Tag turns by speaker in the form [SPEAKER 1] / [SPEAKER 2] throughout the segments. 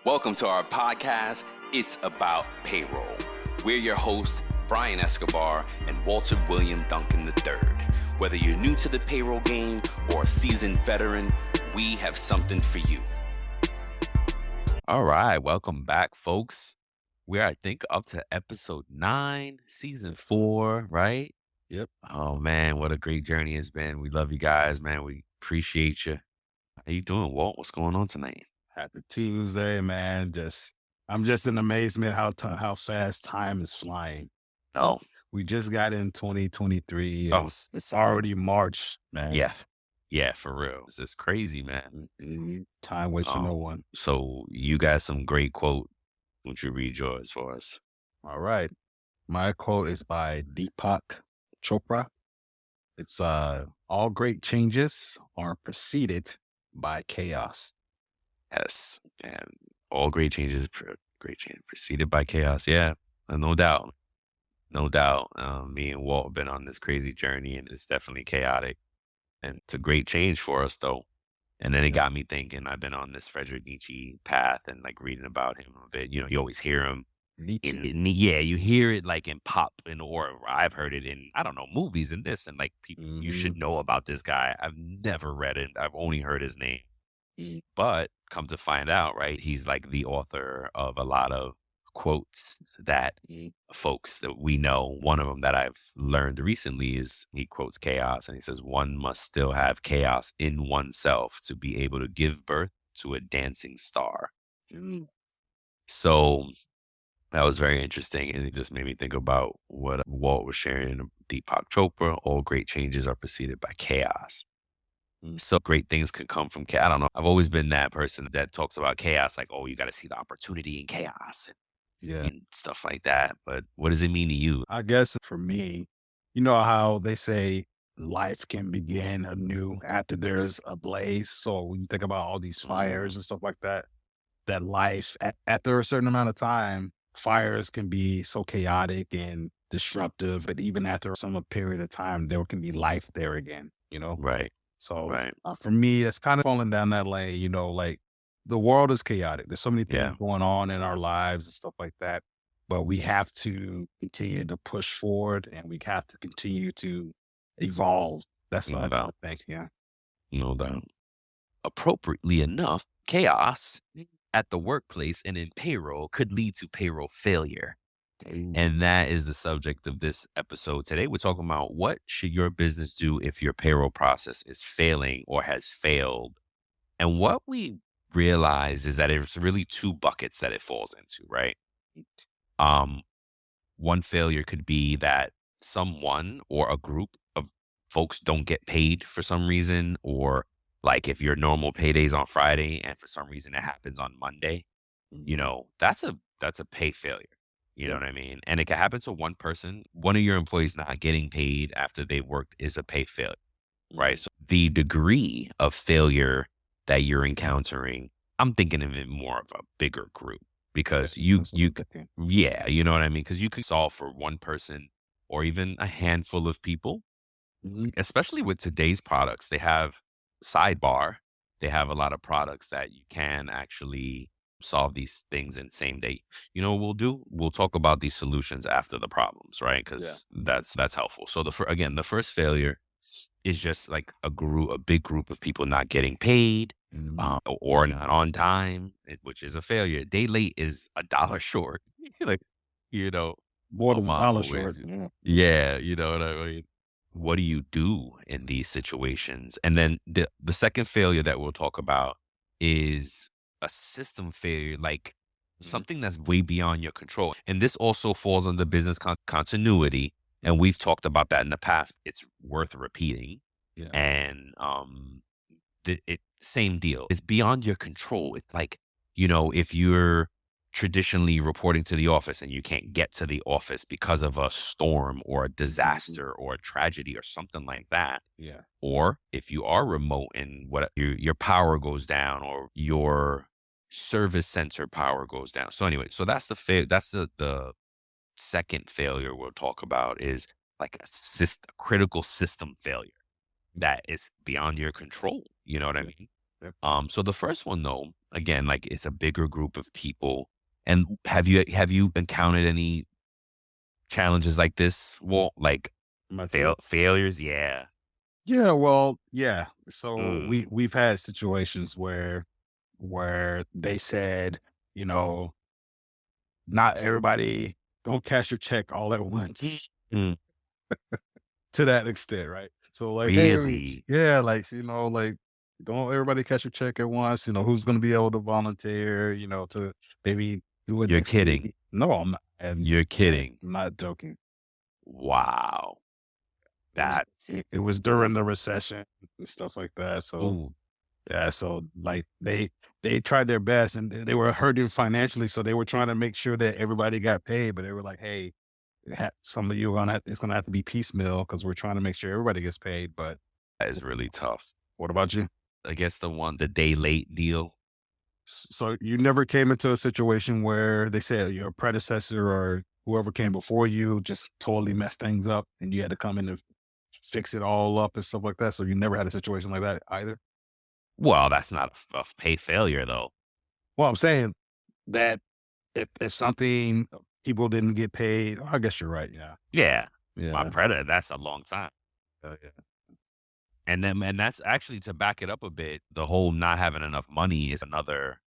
[SPEAKER 1] Welcome to our podcast, It's About Payroll. We're your hosts, Brian Escobar and Walter William Duncan III. Whether you're new to the payroll game or a seasoned veteran, we have something for you. All right, welcome back, folks. We're, I think, up to episode 9, season 4, right?
[SPEAKER 2] Yep.
[SPEAKER 1] Oh, man, what a great journey it's been. We love you guys, man. We appreciate you. How you doing, Walt? What's going on tonight?
[SPEAKER 2] Happy Tuesday, man. I'm just in amazement how fast time is flying.
[SPEAKER 1] Oh,
[SPEAKER 2] We just got in 2023.
[SPEAKER 1] Oh.
[SPEAKER 2] It's already March, man.
[SPEAKER 1] yeah, for real. This is crazy, man.
[SPEAKER 2] Time waits for no one.
[SPEAKER 1] So you got some great quote. Won't you read yours for us?
[SPEAKER 2] All right. My quote is by Deepak Chopra. It's all great changes are preceded by chaos.
[SPEAKER 1] Yes, and all great changes, preceded by chaos. Yeah, no doubt, no doubt. Me and Walt have been on this crazy journey, and it's definitely chaotic. And it's a great change for us, though. And then it got me thinking. I've been on this Friedrich Nietzsche path and like reading about him a bit. You know, you always hear him.
[SPEAKER 2] Nietzsche.
[SPEAKER 1] Yeah, you hear it like in pop and or I've heard it in, I don't know, movies and this and like people, you should know about this guy. I've never read it. I've only heard his name. But come to find out, right, he's like the author of a lot of quotes that folks that we know. One of them that I've learned recently is he quotes chaos and he says, one must still have chaos in oneself to be able to give birth to a dancing star. So that was very interesting. And it just made me think about what Walt was sharing in Deepak Chopra. All great changes are preceded by chaos. So great things can come from chaos. I don't know. I've always been that person that talks about chaos, like, oh, you got to see the opportunity in chaos and stuff like that. But what does it mean to you?
[SPEAKER 2] I guess for me, you know how they say life can begin anew after there's a blaze. So when you think about all these fires and stuff like that, that life after a certain amount of time, fires can be so chaotic and disruptive. But even after some period of time, there can be life there again, you know?
[SPEAKER 1] Right.
[SPEAKER 2] So
[SPEAKER 1] Right.
[SPEAKER 2] for me, it's kind of falling down that lane, you know, like the world is chaotic. There's so many things going on in our lives and stuff like that. But we have to continue to push forward and we have to continue to evolve. That's what I think. Yeah.
[SPEAKER 1] No doubt. Appropriately enough, chaos at the workplace and in payroll could lead to payroll failure. And that is the subject of this episode today. We're talking about what should your business do if your payroll process is failing or has failed. And what we realize is that it's really 2 buckets that it falls into, right? One failure could be that someone or a group of folks don't get paid for some reason, or like if your normal payday's on Friday and for some reason it happens on Monday, you know, that's a pay failure. You know what I mean? And it can happen to one person. One of your employees not getting paid after they worked is a pay failure, right? So the degree of failure that you're encountering, I'm thinking of it more of a bigger group because you know what I mean? Because you can solve for one person or even a handful of people, especially with today's products. They have sidebar. They have a lot of products that you can actually solve these things in same day. You know what we'll do? We'll talk about these solutions after the problems, right? Because that's helpful. So the first failure is just like a big group of people not getting paid or not on time, which is a failure. Day late is $1 short. Like, you know,
[SPEAKER 2] More
[SPEAKER 1] my
[SPEAKER 2] than
[SPEAKER 1] mom
[SPEAKER 2] $1
[SPEAKER 1] always
[SPEAKER 2] short.
[SPEAKER 1] Yeah, you know what I mean? What do you do in these situations? And then the second failure that we'll talk about is a system failure, like something that's way beyond your control. And this also falls under business continuity. And we've talked about that in the past. It's worth repeating.
[SPEAKER 2] Yeah.
[SPEAKER 1] And same deal. It's beyond your control. It's like, you know, if you're traditionally reporting to the office and you can't get to the office because of a storm or a disaster or a tragedy or something like that.
[SPEAKER 2] Yeah.
[SPEAKER 1] Or if you are remote and your power goes down or your service center power goes down. So anyway, so that's the second failure we'll talk about is like a critical system failure that is beyond your control. You know what I mean? So the first one though, again, like it's a bigger group of people. And have you encountered any challenges like this? Well, like
[SPEAKER 2] My field.
[SPEAKER 1] failures, yeah.
[SPEAKER 2] Yeah, well, yeah. So
[SPEAKER 1] Mm,
[SPEAKER 2] we've had situations where they said, you know, not everybody don't cash your check all at once
[SPEAKER 1] mm,
[SPEAKER 2] to that extent, right? So like, hey,
[SPEAKER 1] really?
[SPEAKER 2] yeah, like like don't everybody cash your check at once. Who's gonna be able to volunteer, to maybe do it
[SPEAKER 1] You're
[SPEAKER 2] next
[SPEAKER 1] kidding.
[SPEAKER 2] week. No, I'm not and
[SPEAKER 1] You're
[SPEAKER 2] I'm
[SPEAKER 1] kidding.
[SPEAKER 2] not joking.
[SPEAKER 1] Wow.
[SPEAKER 2] It was
[SPEAKER 1] That's
[SPEAKER 2] it was during the recession and stuff like that. So
[SPEAKER 1] ooh,
[SPEAKER 2] yeah, so like they tried their best and they were hurting financially, so they were trying to make sure that everybody got paid, but they were like, "Hey, some of you are gonna it's gonna have to be piecemeal because we're trying to make sure everybody gets paid." But
[SPEAKER 1] that is really tough.
[SPEAKER 2] what about you?
[SPEAKER 1] I guess the day late deal.
[SPEAKER 2] So you never came into a situation where they said your predecessor or whoever came before you just totally messed things up and you had to come in and fix it all up and stuff like that. So you never had a situation like that either.
[SPEAKER 1] Well, that's not a pay failure though.
[SPEAKER 2] Well, I'm saying that if something people didn't get paid, I guess you're right. Yeah.
[SPEAKER 1] Yeah. My
[SPEAKER 2] Yeah.
[SPEAKER 1] predator, that's a long time.
[SPEAKER 2] Yeah.
[SPEAKER 1] And that's actually to back it up a bit, the whole not having enough money is another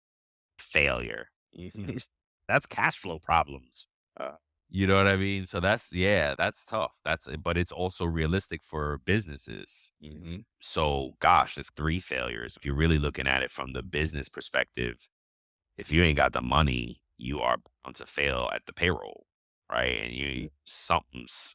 [SPEAKER 1] failure.
[SPEAKER 2] Mhm.
[SPEAKER 1] That's cash flow problems.
[SPEAKER 2] Uh,
[SPEAKER 1] You know what I mean? So that's yeah, that's tough. But it's also realistic for businesses.
[SPEAKER 2] mhm.
[SPEAKER 1] So gosh, it's three failures. If you're really looking at it from the business perspective, if you ain't got the money, you are bound to fail at the payroll, right? And
[SPEAKER 2] Yeah.
[SPEAKER 1] something's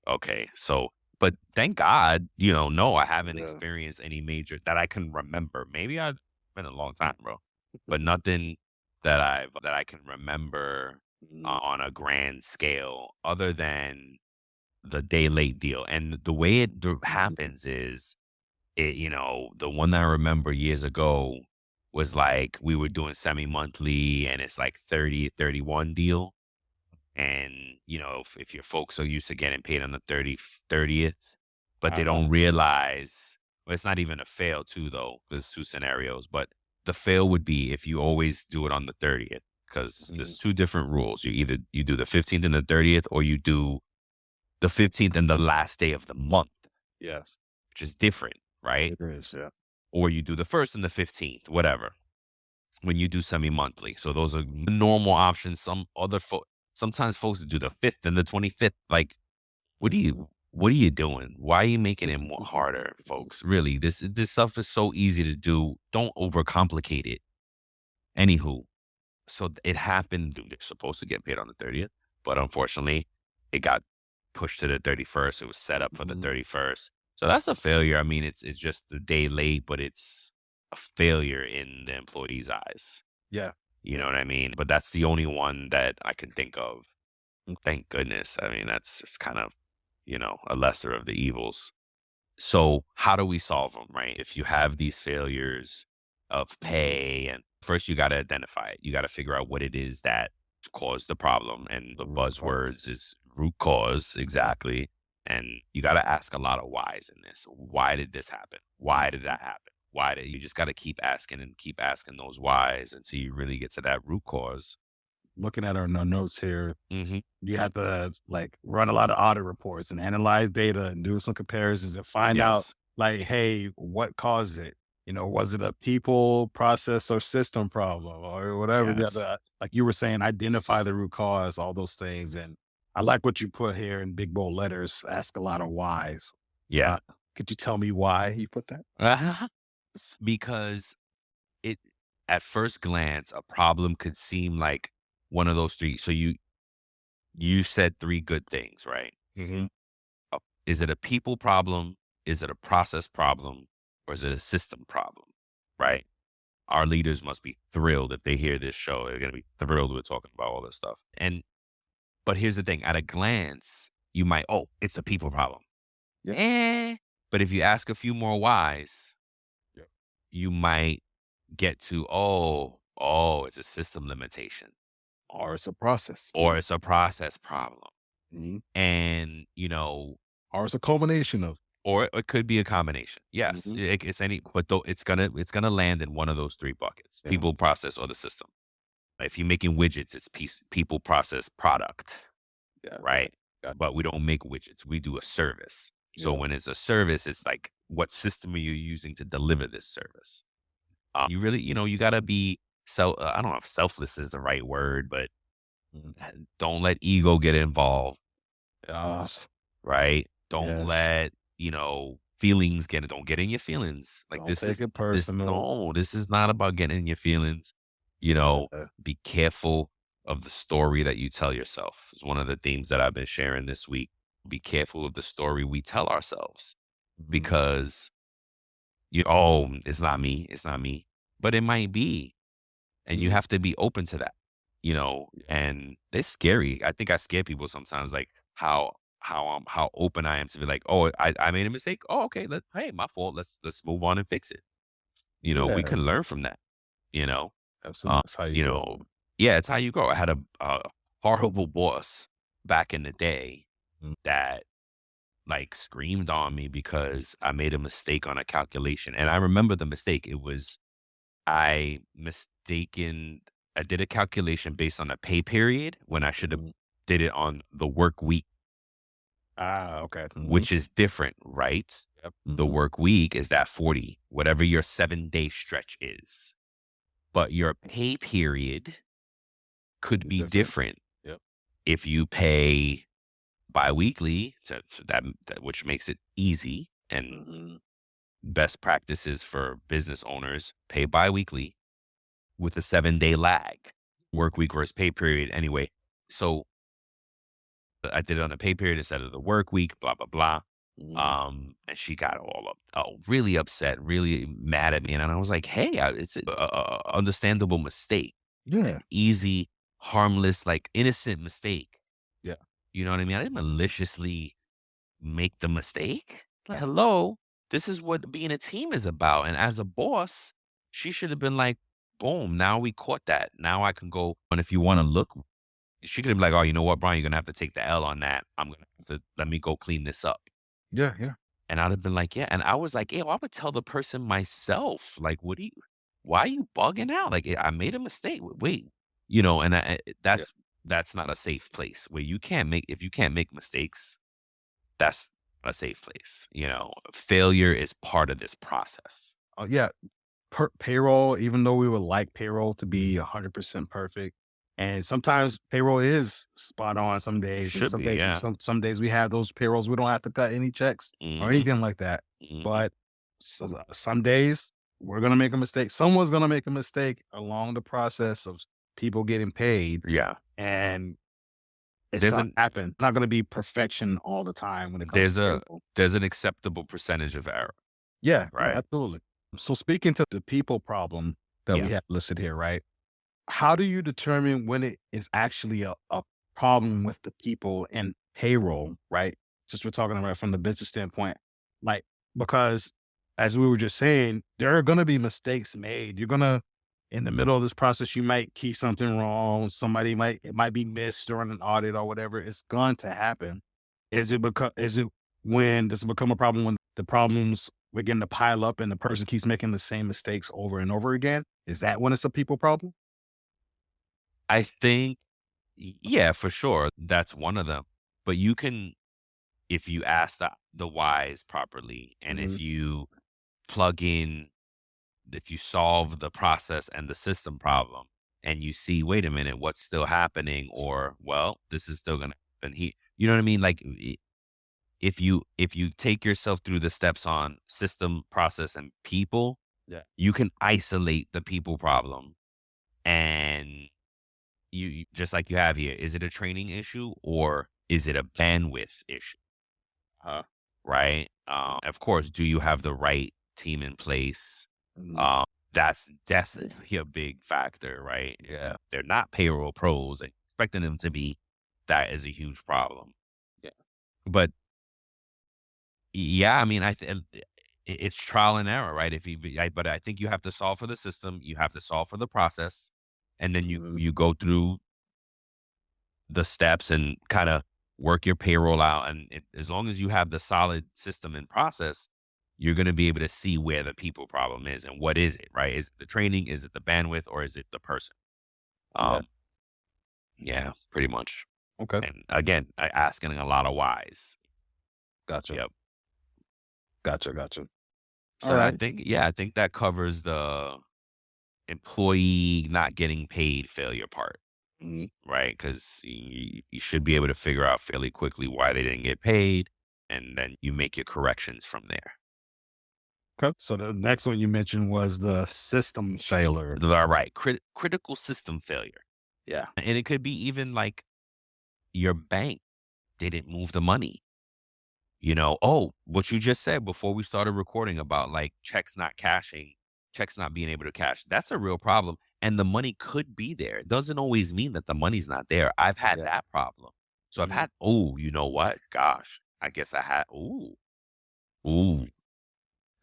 [SPEAKER 1] okay. So, but thank God, no, I haven't
[SPEAKER 2] Yeah.
[SPEAKER 1] experienced any major that I can remember. Maybe I've been a long time, bro, but nothing that I can remember
[SPEAKER 2] Mhm.
[SPEAKER 1] on a grand scale, other than the day late deal. And the way
[SPEAKER 2] Mhm.
[SPEAKER 1] happens is the one that I remember years ago was like we were doing semi-monthly and it's like 30-31 deal. And, if your folks are used to getting paid on the 30th, but they
[SPEAKER 2] Uh-huh.
[SPEAKER 1] don't realize, well, it's not even a fail too, though. There's two scenarios, but the fail would be if you always do it on the 30th, because
[SPEAKER 2] Mhm.
[SPEAKER 1] there's two different rules. You do the 15th and the 30th, or you do the 15th and the last day of the month,
[SPEAKER 2] Yes,
[SPEAKER 1] which is different, right?
[SPEAKER 2] it is. Yeah.
[SPEAKER 1] Or you do the 1st and the 15th, whatever, when you do semi-monthly. So those are normal options. Sometimes folks do the 5th and the 25th. Like, what are you doing? Why are you making it more harder, folks? Really, this stuff is so easy to do. Don't overcomplicate it. Anywho, so it happened. They're supposed to get paid on the 30th, but unfortunately, it got pushed to the 31st. It was set up for the
[SPEAKER 2] Mhm.
[SPEAKER 1] 31st. So that's a failure. I mean, it's just the day late, but it's a failure in the employee's eyes.
[SPEAKER 2] Yeah.
[SPEAKER 1] You
[SPEAKER 2] Yeah.
[SPEAKER 1] know what I mean? But that's the only one that I can think of.
[SPEAKER 2] Mm.
[SPEAKER 1] Thank goodness. I mean, it's kind of, a lesser of the evils. So how do we solve them, right? If you have these failures of
[SPEAKER 2] Mhm.
[SPEAKER 1] pay, and first you got to identify it. You got to figure out what it is that caused the problem. And the
[SPEAKER 2] Root cause.
[SPEAKER 1] buzzwords is root cause, exactly. And you got to ask a lot of whys in this. Why did this happen? Why did that happen? Why did you just got to keep asking those whys until you really get to that root cause.
[SPEAKER 2] Looking at our notes here,
[SPEAKER 1] Hmm.
[SPEAKER 2] you have to like run a lot of audit reports and analyze data and do some comparisons and find out
[SPEAKER 1] Yes.
[SPEAKER 2] like, hey, what caused it? Was it a people, process, or system problem or whatever? You have
[SPEAKER 1] Yes.
[SPEAKER 2] to, like you were saying, identify the root cause, all those things. And I like what you put here in big bold letters. Ask a lot of whys.
[SPEAKER 1] Yeah.
[SPEAKER 2] Uh, could you tell me why you put that?
[SPEAKER 1] Because it at first glance, a problem could seem like one of those three. So you said three good things, right?
[SPEAKER 2] Hmm.
[SPEAKER 1] Is it a people problem? Is it a process problem? Or is it a system problem? Right? Our leaders must be thrilled if they hear this show. They're gonna be thrilled we're talking about all this stuff. But here's the thing: at a glance, you might, oh, it's a people problem.
[SPEAKER 2] Yeah.
[SPEAKER 1] Eh. But if you ask a few more whys,
[SPEAKER 2] Yeah.
[SPEAKER 1] you might get to, it's a system limitation
[SPEAKER 2] Or it's a process.
[SPEAKER 1] or it's a process problem.
[SPEAKER 2] Mhm.
[SPEAKER 1] And,
[SPEAKER 2] Or it's a culmination of.
[SPEAKER 1] Or it could be a combination. Yes,
[SPEAKER 2] Mhm.
[SPEAKER 1] it's any, but though it's gonna land in one of those 3 buckets:
[SPEAKER 2] Yeah.
[SPEAKER 1] people, process, or the system. If you're making widgets, it's people, process, product,
[SPEAKER 2] Yeah, right.
[SPEAKER 1] right?
[SPEAKER 2] Got
[SPEAKER 1] But we don't make widgets, we do a service. So
[SPEAKER 2] yeah.
[SPEAKER 1] when it's a service, it's like, what system are you using to deliver this service? You really, you gotta be, I don't know if selfless is the right word, but
[SPEAKER 2] Mhm.
[SPEAKER 1] don't let ego get involved,
[SPEAKER 2] Yes.
[SPEAKER 1] right? Don't
[SPEAKER 2] Yes.
[SPEAKER 1] let, feelings don't get in your feelings. Like,
[SPEAKER 2] Don't take it personal.
[SPEAKER 1] this is not about getting in your feelings. You know,
[SPEAKER 2] Yeah.
[SPEAKER 1] be careful of the story that you tell yourself. It's one of the themes that I've been sharing this week. Be careful of the story we tell ourselves,
[SPEAKER 2] Mhm.
[SPEAKER 1] because oh, it's not me. It's not me. But it might be. And you
[SPEAKER 2] Mhm.
[SPEAKER 1] have to be open to that,
[SPEAKER 2] Yeah.
[SPEAKER 1] and it's scary. I think I scare people sometimes, like how open I am to be like, oh, I made a mistake. Oh, okay, hey, my fault. Let's move on and fix it. We
[SPEAKER 2] Yeah.
[SPEAKER 1] can learn from that, you know.
[SPEAKER 2] Absolutely.
[SPEAKER 1] Um,
[SPEAKER 2] That's how you
[SPEAKER 1] you
[SPEAKER 2] grow.
[SPEAKER 1] know, yeah, it's how you grow. I had a horrible boss back in the day
[SPEAKER 2] Mm.
[SPEAKER 1] that like screamed on me because I made a mistake on a calculation. And I remember the mistake. It was I mistaken I did a calculation based on a pay period when I should have
[SPEAKER 2] Mhm.
[SPEAKER 1] did it on the work week,
[SPEAKER 2] Ah, okay. Mhm.
[SPEAKER 1] which is different, right?
[SPEAKER 2] Yep.
[SPEAKER 1] The
[SPEAKER 2] Mhm.
[SPEAKER 1] work week is that 40, whatever your 7-day stretch is. But your pay period could
[SPEAKER 2] It's
[SPEAKER 1] be
[SPEAKER 2] different.
[SPEAKER 1] different
[SPEAKER 2] Yep.
[SPEAKER 1] if you pay biweekly, so that which makes it easy, and
[SPEAKER 2] Mhm.
[SPEAKER 1] best practices for business owners: pay biweekly with a 7-day lag, work week versus pay period. Anyway, so I did it on a pay period instead of the work week, blah, blah, blah.
[SPEAKER 2] Mhm.
[SPEAKER 1] And she got all up, oh, really upset, really mad at me. And I was like, hey, it's a understandable mistake,
[SPEAKER 2] Yeah.
[SPEAKER 1] an easy, harmless, like innocent mistake.
[SPEAKER 2] Yeah.
[SPEAKER 1] You know what I mean? I didn't maliciously make the mistake. Like, hello, this is what being a team is about. And as a boss, she should have been like, boom, now we caught that. Now I can go. And if you want to look, she could have been like, oh, you know what, Brian, you're going to have to take the L on that. I'm going to have to let me go clean this up.
[SPEAKER 2] Yeah. Yeah.
[SPEAKER 1] And I'd have been like, yeah. And I was like, yeah, I would tell the person myself, like, why are you bugging out? Like, I made a mistake. Wait, and
[SPEAKER 2] Yeah.
[SPEAKER 1] that's not a safe place where if you can't make mistakes, that's a safe place. Failure is part of this process.
[SPEAKER 2] Oh, yeah. Payroll, even though we would like payroll to be 100% perfect, and sometimes payroll is spot on some days, and
[SPEAKER 1] Should
[SPEAKER 2] some
[SPEAKER 1] be,
[SPEAKER 2] days
[SPEAKER 1] yeah.
[SPEAKER 2] some days we have those payrolls we don't have to cut any checks or
[SPEAKER 1] Mhm,
[SPEAKER 2] anything like that.
[SPEAKER 1] mhm.
[SPEAKER 2] But some days we're gonna make a mistake. Someone's gonna make a mistake along the process of people getting paid,
[SPEAKER 1] Yeah.
[SPEAKER 2] and it's
[SPEAKER 1] There's
[SPEAKER 2] gonna
[SPEAKER 1] an
[SPEAKER 2] happen. It's not gonna be perfection all the time when it comes
[SPEAKER 1] there's
[SPEAKER 2] to
[SPEAKER 1] a
[SPEAKER 2] payroll.
[SPEAKER 1] there's an acceptable percentage of error,
[SPEAKER 2] Yeah, no,
[SPEAKER 1] right?
[SPEAKER 2] absolutely. So speaking to the people problem that
[SPEAKER 1] Yeah.
[SPEAKER 2] we have listed here, right? How do you determine when it is actually a problem with the people in payroll, right? Just we're talking about from the business standpoint, like, because as we were just saying, there are going to be mistakes made. You're going to, in the middle of this process, you might key something wrong. It might be missed during an audit or whatever. It's going to happen. Is it when does it become a problem when the problems begin to pile up and the person keeps making the same mistakes over and over again? Is that when it's a people problem?
[SPEAKER 1] I think, yeah, for sure, that's one of them. But you can, if you ask the whys properly, and
[SPEAKER 2] Mhm.
[SPEAKER 1] if you solve the process and the system problem, and you see, wait a minute, what's still happening? Or, well, this is still gonna happen. You know what I mean? Like, if you take yourself through the steps on system, process, and people,
[SPEAKER 2] Yeah.
[SPEAKER 1] you can isolate the people problem. And just like you have here, is it a training issue or is it a bandwidth issue?
[SPEAKER 2] Uh,
[SPEAKER 1] Right. Of course, do you have the right team in place?
[SPEAKER 2] mhm.
[SPEAKER 1] Um, that's definitely a big factor, right?
[SPEAKER 2] Yeah.
[SPEAKER 1] They're not payroll pros, and expecting them to be, that is a huge problem.
[SPEAKER 2] Yeah.
[SPEAKER 1] But yeah, I mean, it's trial and error, right? But I think you have to solve for the system, you have to solve for the process, and then you
[SPEAKER 2] Mhm.
[SPEAKER 1] you go through the steps and kind of work your payroll out, and as long as you have the solid system and process, you're going to be able to see where the people problem is and what is it, right? Is it the training? Is it the bandwidth? Or is it the person?
[SPEAKER 2] Yeah.
[SPEAKER 1] Um, yeah, pretty much.
[SPEAKER 2] Okay.
[SPEAKER 1] And again, asking a lot of whys.
[SPEAKER 2] Gotcha.
[SPEAKER 1] Yep.
[SPEAKER 2] Gotcha. Gotcha. All
[SPEAKER 1] So I
[SPEAKER 2] right.
[SPEAKER 1] think, yeah, I think that covers the employee not getting paid failure part,
[SPEAKER 2] Mhm.
[SPEAKER 1] right? Because you should be able to figure out fairly quickly why they didn't get paid, and then you make your corrections from there.
[SPEAKER 2] Okay. So the next one you mentioned was the system failure.
[SPEAKER 1] All right, critical system failure,
[SPEAKER 2] Yeah.
[SPEAKER 1] and it could be even like your bank didn't move the money. Oh, what you just said before we started recording about like checks not cashing, checks not being able to cash. That's a real problem. And the money could be there. It doesn't always mean that the money's not there. I've had
[SPEAKER 2] Yeah.
[SPEAKER 1] that problem. So I've
[SPEAKER 2] Mhm.
[SPEAKER 1] had, oh, you know what? Gosh, I guess I had, ooh,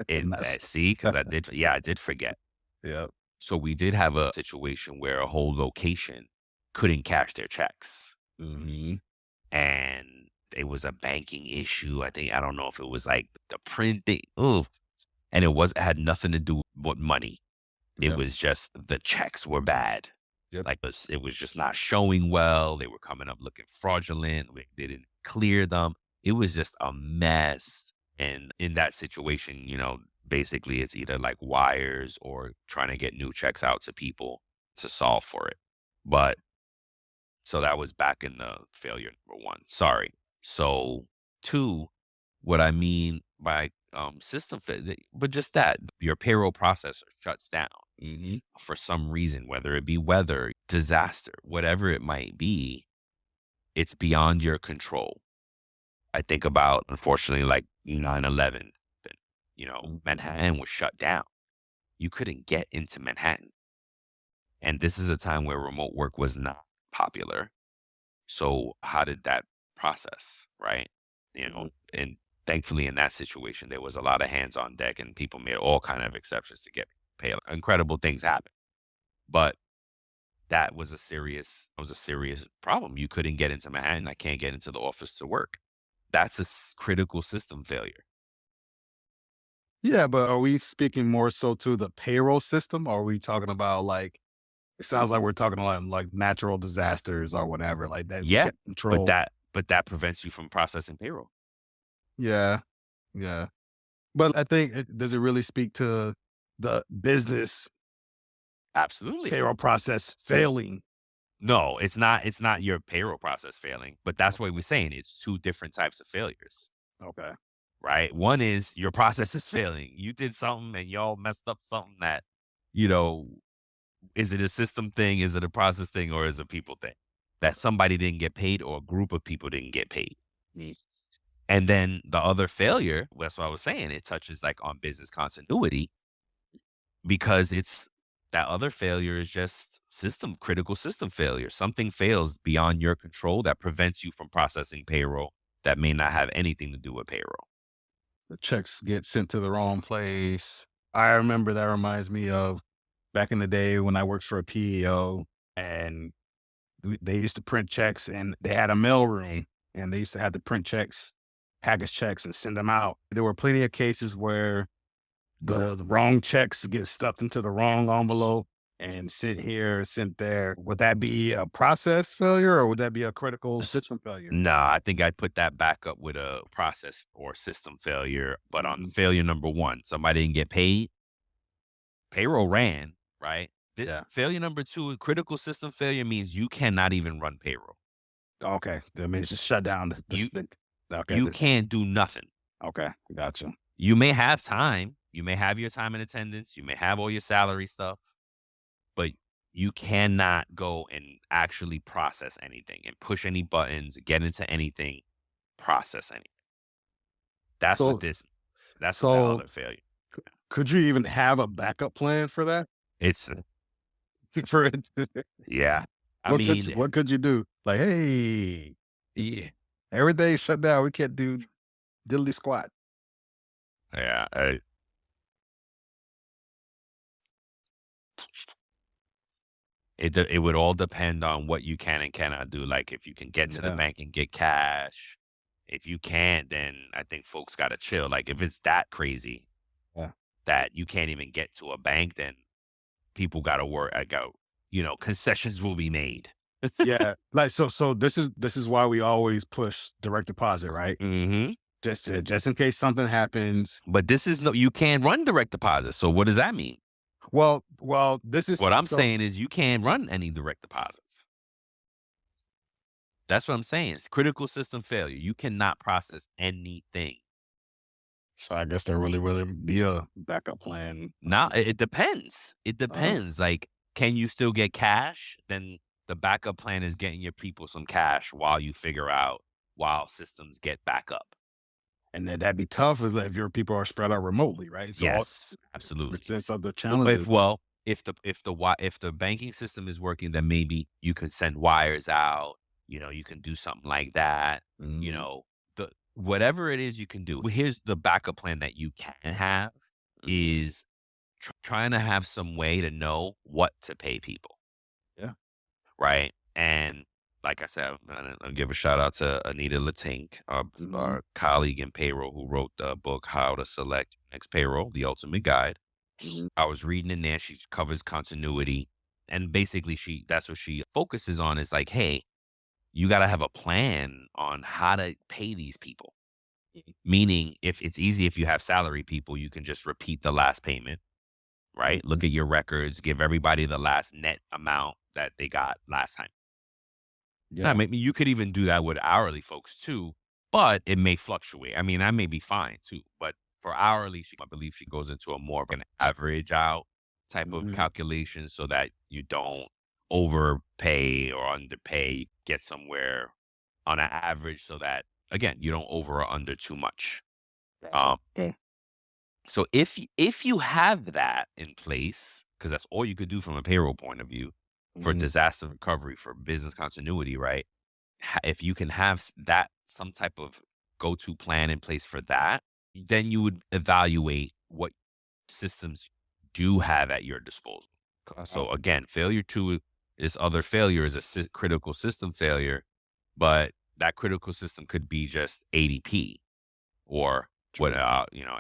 [SPEAKER 2] And that's
[SPEAKER 1] see, because yeah, I did forget.
[SPEAKER 2] yeah.
[SPEAKER 1] So we did have a situation where a whole location couldn't cash their checks.
[SPEAKER 2] Mhm.
[SPEAKER 1] And it was a banking issue. I don't know if it was like the printing. Oof. And it had nothing to do with money. It
[SPEAKER 2] Yep.
[SPEAKER 1] was just the checks were bad.
[SPEAKER 2] Yep.
[SPEAKER 1] Like it was just not showing well. They were coming up looking fraudulent. They didn't clear them. It was just a mess. And in that situation, basically it's either like wires or trying to get new checks out to people to solve for it. But so that was back in the failure number one. Sorry. So two, what I mean by system fit, but just that your payroll processor shuts down
[SPEAKER 2] Mhm.
[SPEAKER 1] for some reason, whether it be weather, disaster, whatever it might be, it's beyond your control. I think about, unfortunately, like 9/11, that,
[SPEAKER 2] Mhm.
[SPEAKER 1] Manhattan was shut down. You couldn't get into Manhattan. And this is a time where remote work was not popular. So how did that process, right?
[SPEAKER 2] Mhm.
[SPEAKER 1] And thankfully in that situation, there was a lot of hands on deck and people made all kind of exceptions to get paid. Incredible things happen. But that was a serious problem. You couldn't get into Manhattan. I can't get into the office to work. That's a critical system failure.
[SPEAKER 2] Yeah, but are we speaking more so to the payroll system? Or are we talking about like it sounds like we're talking about like natural disasters or whatever, like that we
[SPEAKER 1] Yeah.
[SPEAKER 2] can't
[SPEAKER 1] But
[SPEAKER 2] control.
[SPEAKER 1] that prevents you from processing payroll.
[SPEAKER 2] Yeah. Yeah. But I think does it really speak to the business
[SPEAKER 1] Absolutely.
[SPEAKER 2] payroll process failing?
[SPEAKER 1] No, it's not your payroll process failing, but that's why we're saying it's two different types of failures,
[SPEAKER 2] Okay.
[SPEAKER 1] right? One is your process is failing. You did something and y'all messed up something that, you know, is it a system thing? Is it a process thing? Or is it a people thing? That somebody didn't get paid or a group of people didn't get paid.
[SPEAKER 2] Mm.
[SPEAKER 1] And then the other failure, that's what I was saying, it touches like on business continuity because that other failure is just critical system failure. Something fails beyond your control that prevents you from processing payroll that may not have anything to do with payroll.
[SPEAKER 2] The checks get sent to the wrong place. I remember that reminds me of back in the day when I worked for a PEO and they used to print checks and they had a mail room and they used to have to print checks, package checks and send them out. There were plenty of cases where the wrong checks get stuffed into the wrong envelope and sent here, sent there. Would that be a process failure or would that be a critical
[SPEAKER 1] S-
[SPEAKER 2] system failure?
[SPEAKER 1] Nah, I think I'd put that back up with a process or system failure. But on
[SPEAKER 2] Mhm.
[SPEAKER 1] failure number one, somebody didn't get paid, payroll ran, right?
[SPEAKER 2] Yeah.
[SPEAKER 1] Failure number two, critical system failure means you cannot even run payroll.
[SPEAKER 2] Okay. That means just shut down
[SPEAKER 1] You
[SPEAKER 2] okay.
[SPEAKER 1] you can't do nothing.
[SPEAKER 2] Okay. Gotcha.
[SPEAKER 1] You may have time. You may have your time and attendance. You may have all your salary stuff, but you cannot go and actually process anything and push any buttons, get into anything, process anything. That's what
[SPEAKER 2] So,
[SPEAKER 1] this means. That's what that
[SPEAKER 2] so
[SPEAKER 1] other failure.
[SPEAKER 2] could you even have a backup plan for that?
[SPEAKER 1] It's
[SPEAKER 2] For it,
[SPEAKER 1] yeah. I mean,
[SPEAKER 2] what could you do? Like, hey,
[SPEAKER 1] yeah,
[SPEAKER 2] everything shut down. We can't do diddly squat.
[SPEAKER 1] yeah. It would all depend on what you can and cannot do. Like if you can get to the
[SPEAKER 2] Yeah,
[SPEAKER 1] bank and get cash. If you can't, then I think folks gotta chill. Like if it's that crazy
[SPEAKER 2] yeah,
[SPEAKER 1] that you can't even get to a bank, then people gotta work. I go, concessions will be made.
[SPEAKER 2] yeah. Like so, this is why we always push direct deposit, right?
[SPEAKER 1] Hmm.
[SPEAKER 2] Just in case something happens.
[SPEAKER 1] But this is no, you can't run direct deposit. So what does that mean?
[SPEAKER 2] Well, this is
[SPEAKER 1] What I'm
[SPEAKER 2] so.
[SPEAKER 1] saying is you can't run any direct deposits. That's what I'm saying. It's critical system failure. You cannot process anything.
[SPEAKER 2] So I guess there really be a backup plan.
[SPEAKER 1] Now it depends. It
[SPEAKER 2] Oh,
[SPEAKER 1] depends. Like, can you still get cash? Then the backup plan is getting your people some cash while you figure out while systems get back up.
[SPEAKER 2] and then that'd be tough if your people are spread out remotely, right? So all
[SPEAKER 1] Yes, absolutely.
[SPEAKER 2] presents other
[SPEAKER 1] If
[SPEAKER 2] challenges.
[SPEAKER 1] well, if the banking system is working, then maybe you can send wires out. You can do something like that. You
[SPEAKER 2] Mhm,
[SPEAKER 1] know, the whatever it is you can do. Here's the backup plan that you can have
[SPEAKER 2] mhm.
[SPEAKER 1] is trying to have some way to know what to pay people,
[SPEAKER 2] Yeah.
[SPEAKER 1] right? And like I said, I'll give a shout out to Anita Latink,
[SPEAKER 2] Mhm,
[SPEAKER 1] our colleague in payroll who wrote the book How to Select Next Payroll, the Ultimate Guide.
[SPEAKER 2] mhm.
[SPEAKER 1] I was reading in there, she covers continuity. And basically that's what she focuses on is like, hey, you gotta have a plan on how to pay these people. Meaning if it's easy if you have salary people, you can just repeat the last payment, right? Look
[SPEAKER 2] Mhm.
[SPEAKER 1] at your records, give everybody the last net amount that they got last time. Now,
[SPEAKER 2] Yeah.
[SPEAKER 1] maybe you could even do that with hourly folks too, but it may fluctuate. I mean, that may be fine too. But for hourly, I believe she goes into a more of an average out type of
[SPEAKER 2] Mhm.
[SPEAKER 1] calculation so that you don't overpay or underpay, get somewhere on an average so that, again, you don't over or under too much. Um,
[SPEAKER 2] Okay.
[SPEAKER 1] so if you have that in place, because that's all you could do from a payroll point of view for
[SPEAKER 2] Mhm.
[SPEAKER 1] disaster recovery, for business continuity, right? If you can have that some type of go-to plan in place for that, then you would evaluate what systems do have at your disposal.
[SPEAKER 2] Uh-huh.
[SPEAKER 1] So again, failure two is other failure is a critical system failure, but that critical system could be just ADP or what,
[SPEAKER 2] True.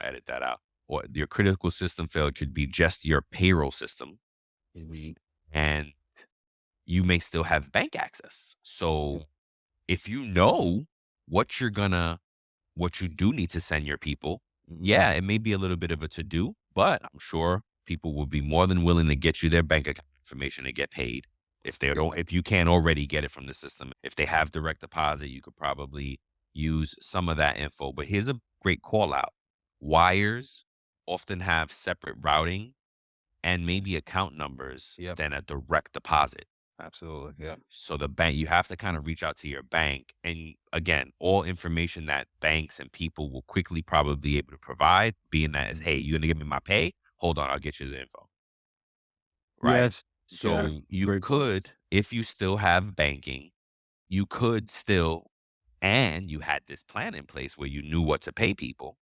[SPEAKER 1] edit that out. Or your critical system failure could be just your payroll system,
[SPEAKER 2] Mhm.
[SPEAKER 1] and you may still have bank access.
[SPEAKER 2] Yeah.
[SPEAKER 1] So if you know what you're gonna what you do need to send your people,
[SPEAKER 2] Mhm.
[SPEAKER 1] yeah, it may be a little bit of a to do, but I'm sure people will be more than willing to get you their bank account information to get paid. If you can't already get it from the system, if they have direct deposit, you could probably use some of that info. But here's a great call out. Wires often have separate routing and maybe
[SPEAKER 2] Yes.
[SPEAKER 1] account numbers
[SPEAKER 2] Yep.
[SPEAKER 1] than a direct deposit.
[SPEAKER 2] Absolutely. Yeah.
[SPEAKER 1] So the bank, you have to kind of reach out to your bank. And again, all information that banks and people will quickly probably be able to provide, being that is, hey,
[SPEAKER 2] Mhm.
[SPEAKER 1] you're gonna give me my pay? Hold on, I'll get you the info. Right.
[SPEAKER 2] Yes. Yeah.
[SPEAKER 1] So you
[SPEAKER 2] Great points.
[SPEAKER 1] could, if you still have banking, you could still, and you had this plan in place where you knew what to pay people,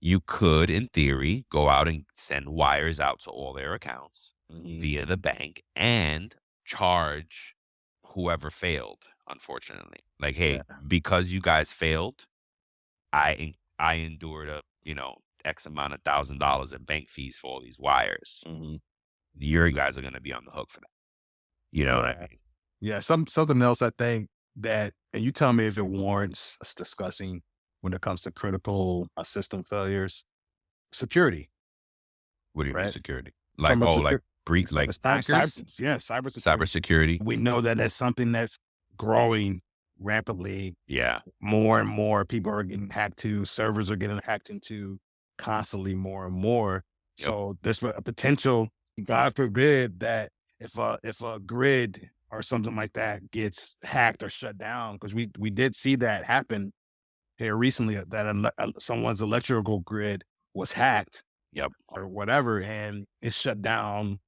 [SPEAKER 1] you could, in theory, go out and send wires out to all their accounts
[SPEAKER 2] Mhm.
[SPEAKER 1] via the bank and charge whoever failed, unfortunately. Like,
[SPEAKER 2] Yeah.
[SPEAKER 1] hey, because you guys failed, I endured X amount of $1,000 in bank fees for all these wires.
[SPEAKER 2] Mhm.
[SPEAKER 1] You guys are gonna be on the hook for that. You know what I
[SPEAKER 2] Yeah.
[SPEAKER 1] mean?
[SPEAKER 2] Yeah. Something else I think that, and you tell me if it warrants us discussing when it comes to critical system failures, security,
[SPEAKER 1] What do you mean
[SPEAKER 2] right?
[SPEAKER 1] security? Like,
[SPEAKER 2] From a
[SPEAKER 1] oh, like
[SPEAKER 2] secure,
[SPEAKER 1] like
[SPEAKER 2] cyber,
[SPEAKER 1] hackers?
[SPEAKER 2] yeah, cybersecurity.
[SPEAKER 1] Cybersecurity?
[SPEAKER 2] We know that that's something that's growing rapidly.
[SPEAKER 1] Yeah.
[SPEAKER 2] More and more people are getting hacked to, servers are getting hacked into constantly more and more.
[SPEAKER 1] Yep.
[SPEAKER 2] So there's a potential, God forbid, that if a grid or something like that gets hacked or shut down, because we did see that happen here recently, that someone's electrical grid was hacked
[SPEAKER 1] Yep.
[SPEAKER 2] or whatever, and it shut down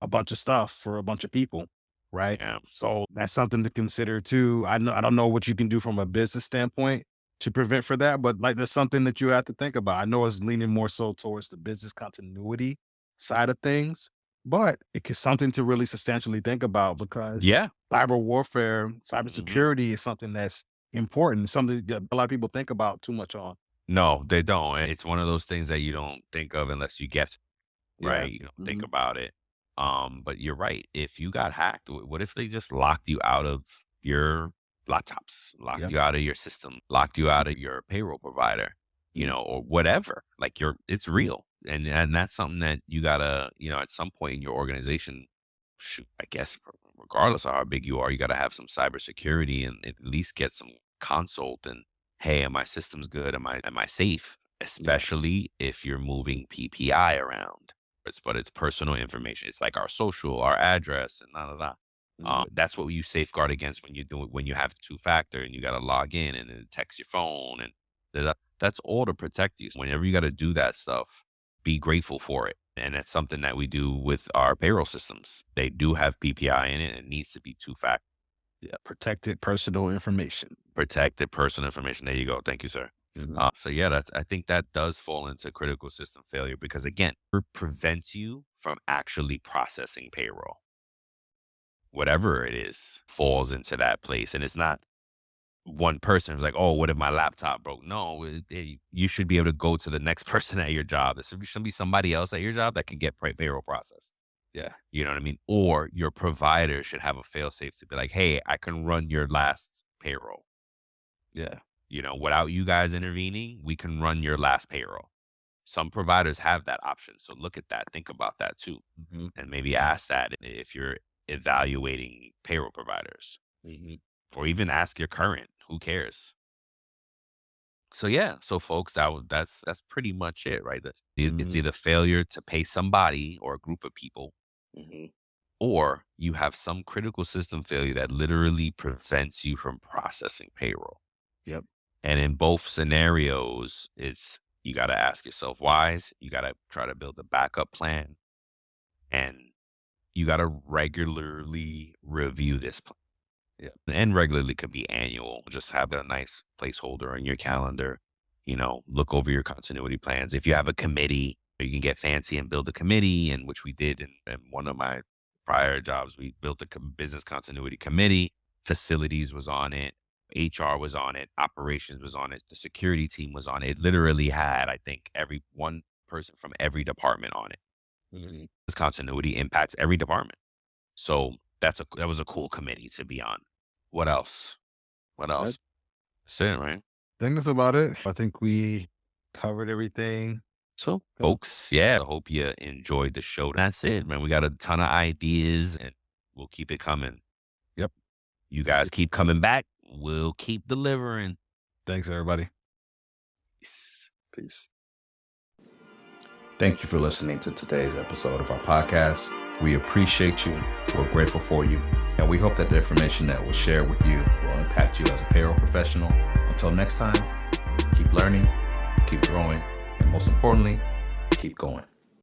[SPEAKER 2] a bunch of stuff for a bunch of people, right?
[SPEAKER 1] Yeah.
[SPEAKER 2] So that's something to consider too. I don't know what you can do from a business standpoint to prevent for that, but like there's something that you have to think about. I know it's leaning more so towards the business continuity side of things, but it's something to really substantially think about because
[SPEAKER 1] Yeah.
[SPEAKER 2] cyber warfare,
[SPEAKER 1] Mhm.
[SPEAKER 2] cybersecurity is something that's important, something that a lot of people think about too much on.
[SPEAKER 1] No, they don't, and it's one of those things that you don't think of unless you get
[SPEAKER 2] Yeah.
[SPEAKER 1] right? You don't think
[SPEAKER 2] Hmm.
[SPEAKER 1] about it. But you're right. If you got hacked, what if they just locked you out of your laptops, locked
[SPEAKER 2] Yep.
[SPEAKER 1] you out of your system, locked you out of your payroll provider,
[SPEAKER 2] Mhm.
[SPEAKER 1] or whatever? Like it's real, and that's something that you gotta, at some point in your organization, shoot, I guess, regardless of how big you are, you gotta have some cybersecurity and at least get some consult and hey, are my systems good? Am I safe?
[SPEAKER 2] Yeah.
[SPEAKER 1] Especially if you're moving PPI around. But it's personal information. It's like our social, our address, and da da da.
[SPEAKER 2] Mhm.
[SPEAKER 1] That's what you safeguard against when you do it when you have two factor and you got to log in and it text your phone and da, da. That's all to protect you. So whenever you got to do that stuff, be grateful for it. And that's something that we do with our payroll systems. They do have PPI in it. And it needs to be two factor
[SPEAKER 2] Yeah. Protected personal information.
[SPEAKER 1] protected personal information. There you go. Thank you, sir.
[SPEAKER 2] Mhm.
[SPEAKER 1] So yeah, I think that does fall into critical system failure because again, it prevents you from actually processing payroll. Whatever it is falls into that place, and it's not one person who's like, "Oh, what if my laptop broke?" No, you should be able to go to the next person at your job. There should be somebody else at your job that can get payroll processed.
[SPEAKER 2] Yeah.
[SPEAKER 1] You know what I mean? Or your provider should have a fail safe to be like, "Hey, I can run your last payroll."
[SPEAKER 2] Yeah.
[SPEAKER 1] Without you guys intervening, we can run your last payroll. Some providers have that option. So look at that. Think about that too.
[SPEAKER 2] Mhm.
[SPEAKER 1] And maybe ask that if you're evaluating payroll providers
[SPEAKER 2] Mhm.
[SPEAKER 1] or even ask your current. Who cares? So yeah, so folks, that's pretty much it, right? It's
[SPEAKER 2] Mhm.
[SPEAKER 1] either failure to pay somebody or a group of people,
[SPEAKER 2] Mhm.
[SPEAKER 1] or you have some critical system failure that literally prevents you from processing payroll.
[SPEAKER 2] Yep.
[SPEAKER 1] And in both scenarios, it's you got to ask yourself whys. You got to try to build a backup plan, and you got to regularly review this plan.
[SPEAKER 2] Yep.
[SPEAKER 1] And regularly could be annual. Just have a nice placeholder on your calendar. Look over your continuity plans. If you have a committee, you can get fancy and build a committee, and which we did in one of my prior jobs. We built a business continuity committee. Facilities was on it. HR was on it. Operations was on it. The security team was on it. It literally had, I think, every one person from every department on it.
[SPEAKER 2] Mhm.
[SPEAKER 1] This continuity impacts every department. So that was a cool committee to be on. What else? What
[SPEAKER 2] I
[SPEAKER 1] else? That's it, right?
[SPEAKER 2] think that's about it. I think we covered everything.
[SPEAKER 1] So,
[SPEAKER 2] Yep.
[SPEAKER 1] folks, yeah, I hope you enjoyed the show. That's it, man. We got a ton of ideas and we'll keep it coming.
[SPEAKER 2] Yep.
[SPEAKER 1] You guys keep coming back. We'll keep delivering.
[SPEAKER 2] Thanks, everybody.
[SPEAKER 1] Peace.
[SPEAKER 2] Peace. Thank you for listening to today's episode of our podcast. We appreciate you. We're grateful for you. And we hope that the information that we'll share with you will impact you as a payroll professional. Until next time, keep learning, keep growing, and most importantly, keep going.